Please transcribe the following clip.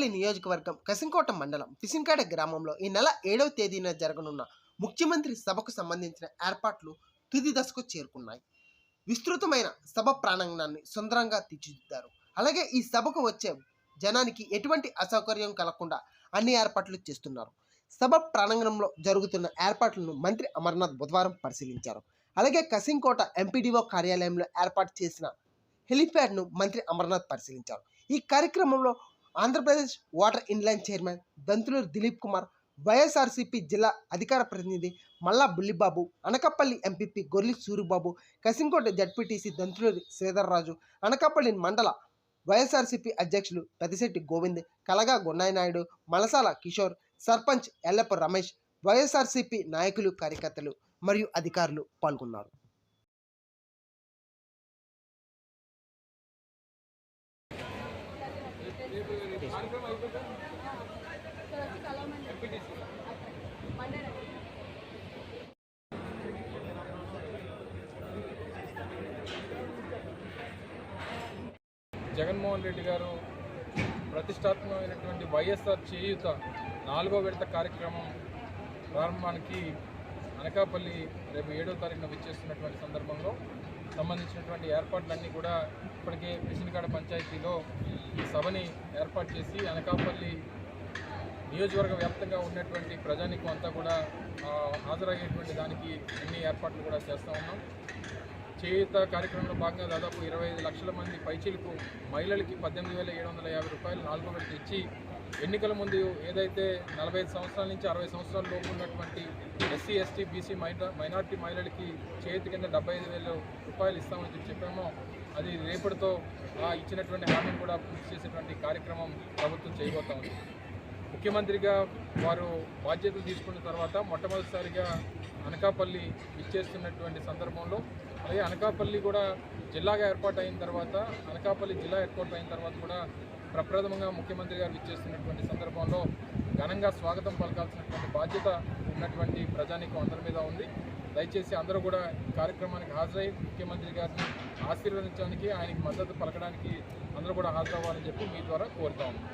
అనకాపల్లి నియోజకవర్గం కసింకోట మండలం పిసిన్కాడ గ్రామంలో ఈ నెల 7వ తేదీన జరగనున్న ముఖ్యమంత్రి సభకు సంబంధించిన ఏర్పాట్లు తుది దశకు చేరుకున్నాయి. విస్తృతమైన సభ ప్రాంగణాన్ని సుందరంగా తీర్చిదిద్దారు. అలాగే ఈ సభకు వచ్చే జనానికి ఎటువంటి అసౌకర్యం కలగకుండా అన్ని ఏర్పాట్లు చేస్తున్నారు. సభ ప్రాంగణంలో జరుగుతున్న ఏర్పాట్లను మంత్రి అమర్నాథ్ బుధవారం పరిశీలించారు. అలాగే కసింకోట ఎంపీడీఓ కార్యాలయంలో ఏర్పాటు చేసిన హెలిప్యాడ్ను మంత్రి అమర్నాథ్ పరిశీలించారు. ఈ కార్యక్రమంలో Andhra Pradesh water inline chairman Dantuluru Dilip Kumar, YSRCP జిల్లా అధికార ప్రతినిధి మల్లా బుల్లిబాబు, అనకాపల్లి ఎంపీపీ గొర్లి సూరిబాబు, కసింకోట జడ్పీటీసీ దంతులూరి శ్రీధర్రాజు, అనకాపల్లి మండల వైఎస్ఆర్సీపీ అధ్యక్షులు పెద్దిశెట్టి గోవింద్, కలగా గున్నాయి నాయుడు, మలసాల కిషోర్, సర్పంచ్ ఎల్లప్ప రమేష్, వైఎస్ఆర్సీపీ నాయకులు, కార్యకర్తలు మరియు అధికారులు పాల్గొన్నారు. జగన్మోహన్ రెడ్డి గారు ప్రతిష్టాత్మకమైనటువంటి వైఎస్ఆర్ చేయూత 4వ విడత కార్యక్రమం ప్రారంభానికి అనకాపల్లి రేపు 7వ తారీఖున విచ్చేస్తున్నటువంటి సందర్భంలో సంబంధించినటువంటి ఏర్పాట్లన్నీ కూడా ఇప్పటికే పిసినికాడ పంచాయతీలో ఈ సభని ఏర్పాటు చేసి అనకాపల్లి నియోజకవర్గ వ్యాప్తంగా ఉన్నటువంటి ప్రజానీకం అంతా కూడా హాజరయ్యేటువంటి దానికి అన్ని ఏర్పాట్లు కూడా చేస్తూ ఉన్నాం. చేయూత కార్యక్రమంలో భాగంగా దాదాపు 25 లక్షల మంది పైచీలకు మహిళలకి 18,750 రూపాయలు 4వ విడత ఇచ్చి, ఎన్నికల ముందు ఏదైతే 45 సంవత్సరాల నుంచి 60 సంవత్సరాల లోపు ఉన్నటువంటి ఎస్సీ, ఎస్టీ, బీసీ మైనార్టీ మహిళలకి చేతి కింద 75,000 రూపాయలు ఇస్తామని చెప్పామో, అది రేపటితో ఇచ్చినటువంటి హామీని కూడా పూర్తి చేసేటువంటి కార్యక్రమం ప్రభుత్వం చేయబోతా ఉంది. ముఖ్యమంత్రిగా వారు బాధ్యతలు తీసుకున్న తర్వాత మొట్టమొదటిసారిగా అనకాపల్లి ఇచ్చేస్తున్నటువంటి సందర్భంలో, అలాగే అనకాపల్లి కూడా జిల్లాగా ఏర్పాటు అయిన తర్వాత, అనకాపల్లి జిల్లా ఏర్పాటు అయిన తర్వాత కూడా ప్రప్రథమంగా ముఖ్యమంత్రి గారు ఇచ్చేస్తున్నటువంటి సందర్భంలో ఘనంగా స్వాగతం పలకాల్సినటువంటి బాధ్యత ఉన్నటువంటి ప్రజానీకం అందరి మీద ఉంది. దయచేసి అందరూ కూడా కార్యక్రమానికి హాజరై ముఖ్యమంత్రి గారిని ఆశీర్వదించడానికి, ఆయనకి మద్దతు పలకడానికి అందరూ కూడా హాజరవ్వాలని చెప్పి మీ ద్వారా కోరుతా ఉన్నాం.